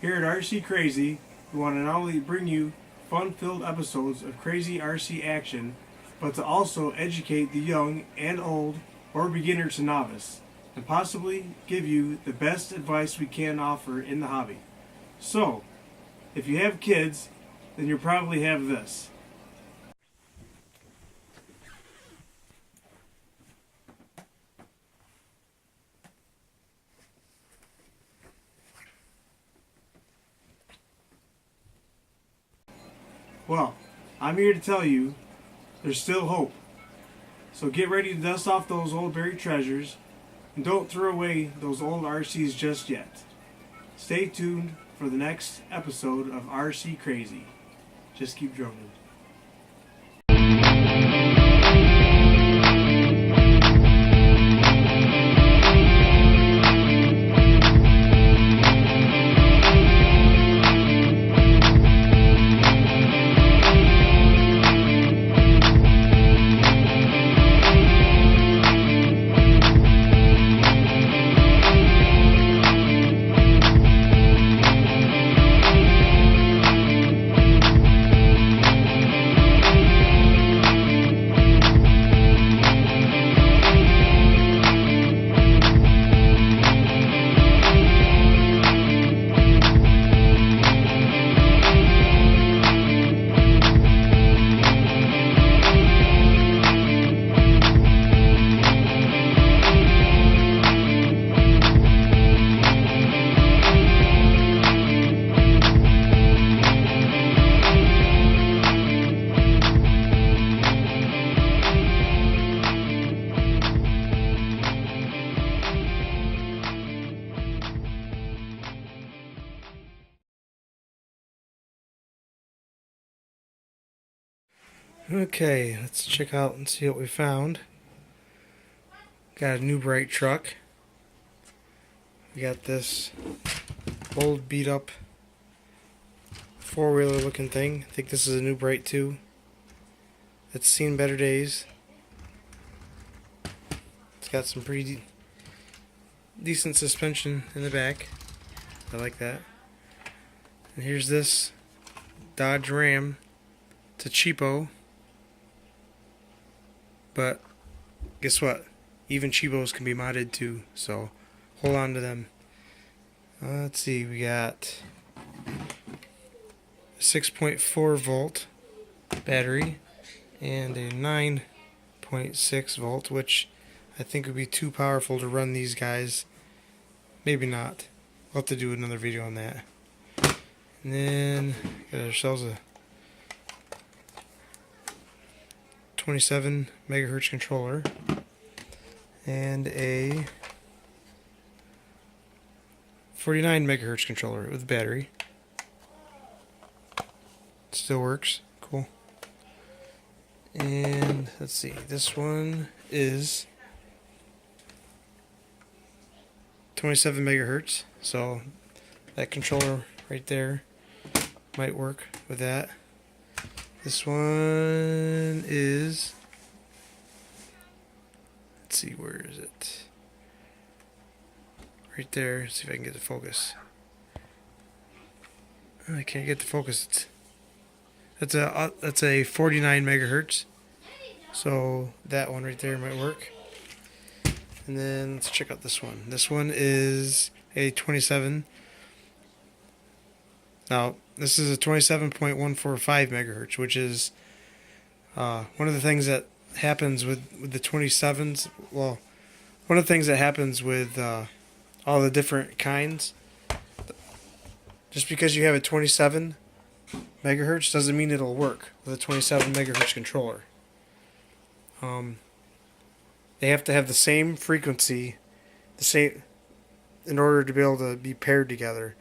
Here at RC CRAY-Z, we want to not only bring you fun-filled episodes of crazy RC action, but to also educate the young and old, or beginner to novice, and possibly give you the best advice we can offer in the hobby. So, if you have kids, then you'll probably have this. Well, I'm here to tell you, there's still hope. So get ready to dust off those old buried treasures, and don't throw away those old R.C'S just yet. Stay tuned for the next episode of RC CRAY-Z. Just keep droning. Okay, let's check out and see what we found. Got a new bright truck. We got this old beat up four-wheeler looking thing. I think this is a new bright too. It's seen better days. It's got some pretty decent suspension in the back. I like that. And here's this Dodge Ram. It's a cheapo. But guess what? Even cheapos can be modded too, so hold on to them. Let's see, we got a 6.4 volt battery and a 9.6 volt, which I think would be too powerful to run these guys. Maybe not. We'll have to do another video on that. And then got ourselves a 27 megahertz controller and a 49 megahertz controller with battery. Still works. Cool. And let's see, this one is 27 megahertz, so that controller right there might work with that. This one is, let's see, where is it? Right there. Let's see if I can get the focus. I can't get the focus. That's a 49 megahertz. So that one right there might work. And then let's check out this one. This one is a 27. Now, this is a 27.145 megahertz, which is one of the things that happens with the 27s. Well, one of the things that happens with all the different kinds, just because you have a 27 megahertz doesn't mean it'll work with a 27 megahertz controller. They have to have the same frequency, in order to be able to be paired together.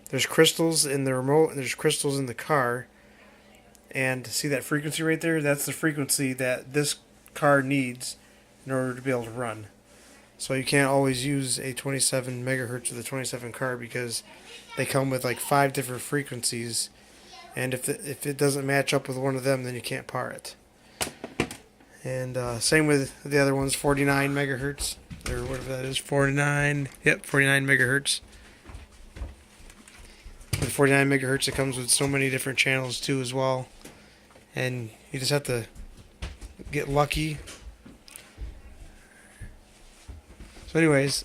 There's crystals in the remote and there's crystals in the car. And see that frequency right there? That's the frequency that this car needs in order to be able to run. So you can't always use a 27 megahertz with a 27 car because they come with like 5 different frequencies. And if it doesn't match up with one of them, then you can't par it. And same with the other ones, 49 megahertz. Or whatever that is, 49. Yep, 49 megahertz. the 49 megahertz, it comes with so many different channels too as well, and you just have to get lucky. So anyways,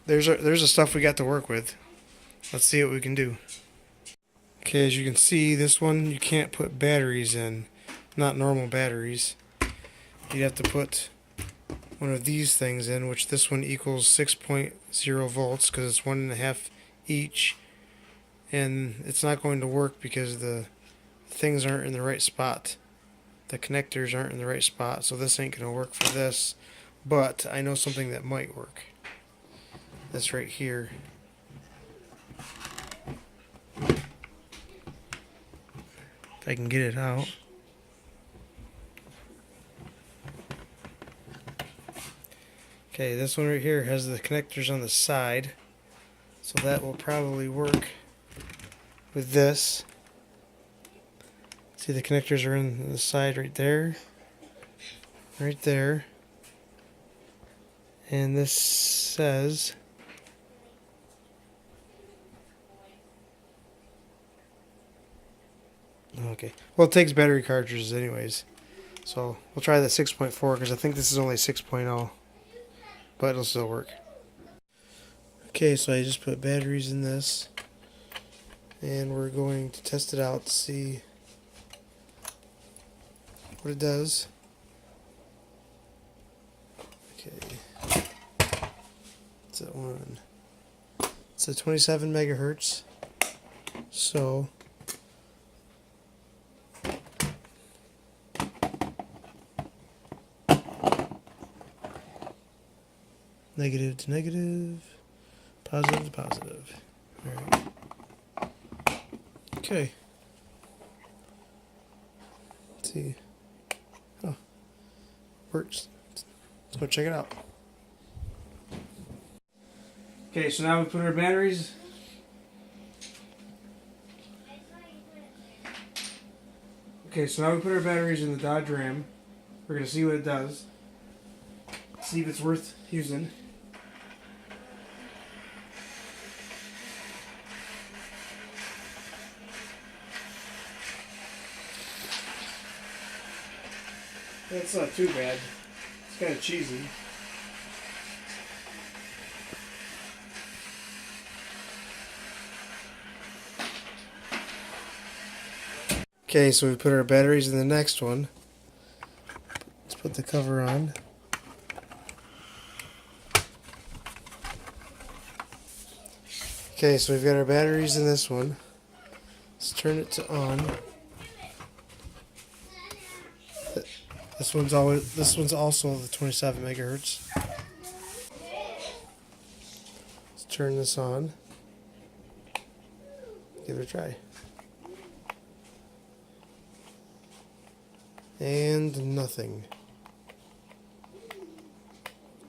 there's the stuff we got to work with. Let's see what we can do. Okay, as you can see, this one you can't put batteries in, not normal batteries. You'd have to put one of these things in, which this one equals 6.0 volts because it's 1.5 each, and it's not going to work because the things aren't in the right spot. The connectors aren't in the right spot, so this ain't going to work for this. But I know something that might work. This right here. If I can get it out. Okay, this one right here has the connectors on the side, so that will probably work with this. See, the connectors are in the side right there, and this says okay. Well, it takes battery cartridges anyways, so we'll try the 6.4 because I think this is only 6.0, but it'll still work. Okay, so I just put batteries in this, and we're going to test it out to see what it does. Okay, it's at one. It's at 27 megahertz. So negative to negative, positive to positive. All right. Okay. Let's see. Oh, works. Let's go check it out. Okay, so now we put our batteries. Okay, so now we put our batteries in the Dodge Ram. We're going to see what it does. See if it's worth using. That's not too bad. It's kind of cheesy. Okay, so we put our batteries in the next one. Let's put the cover on. Okay, so we've got our batteries in this one. Let's turn it to on. This one's also the 27 megahertz. Let's turn this on. Give it a try. And nothing.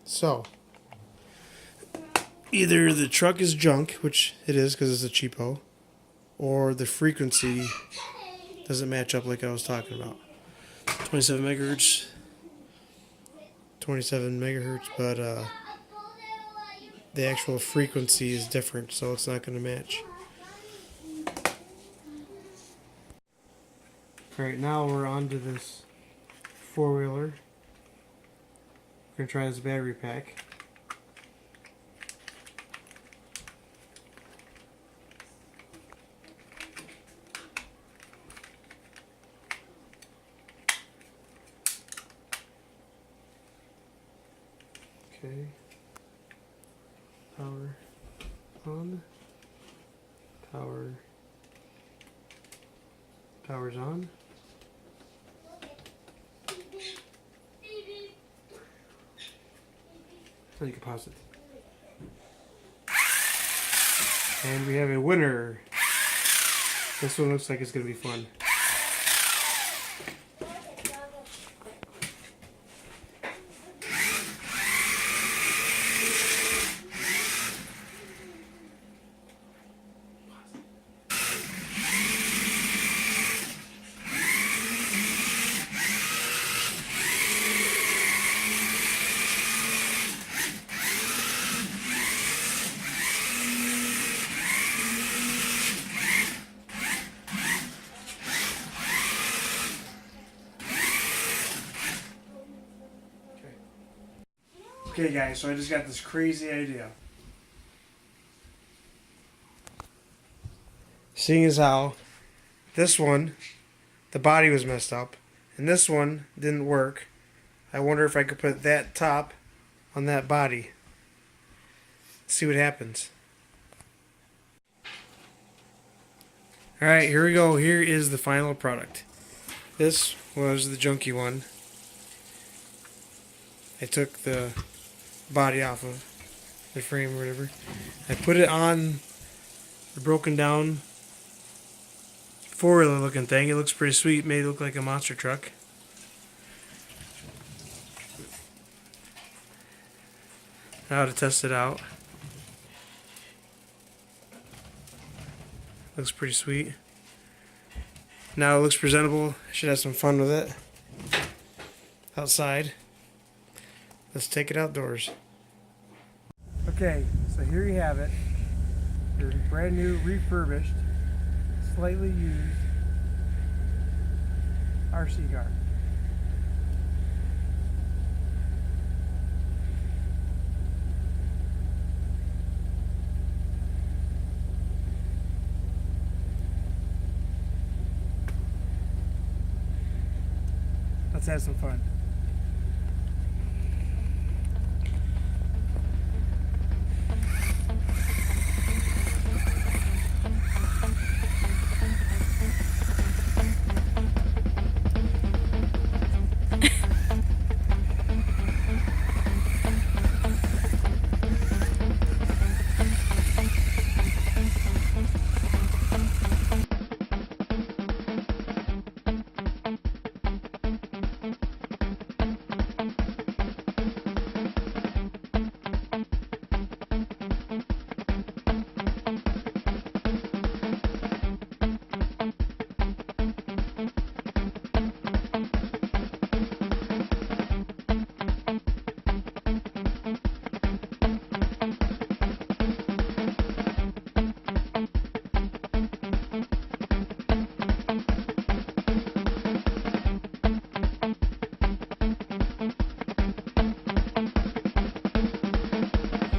So, either the truck is junk, which it is because it's a cheapo, or the frequency doesn't match up like I was talking about. 27 megahertz, but the actual frequency is different, so it's not going to match. Alright, now we're on to this four-wheeler. We're going to try this battery pack. Okay. Power on. Power's on. So you can pause it. And we have a winner. This one looks like it's going to be fun. Okay guys, so I just got this crazy idea. Seeing as how this one, the body was messed up, and this one didn't work, I wonder if I could put that top on that body. See what happens. Alright, here we go. Here is the final product. This was the junky one. I took the body off of the frame or whatever. I put it on the broken down four-wheeler looking thing. It looks pretty sweet. Made it look like a monster truck. Now to test it out. Looks pretty sweet. Now it looks presentable. I should have some fun with it outside. Let's take it outdoors. Okay, so here you have it. Your brand new, refurbished, slightly used R.C. car. Let's have some fun.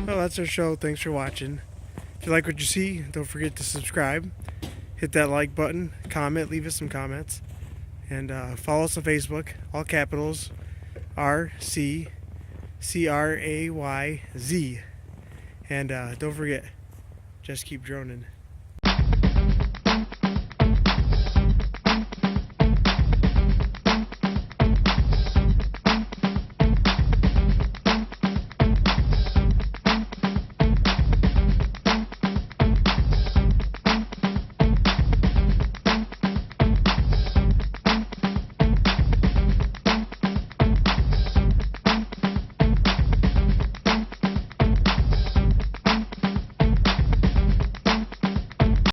Well, that's our show. Thanks for watching. If you like what you see, don't forget to subscribe. Hit that like button, comment, leave us some comments. And follow us on Facebook, all capitals, R.C. CRAY-Z. And don't forget, just keep droning.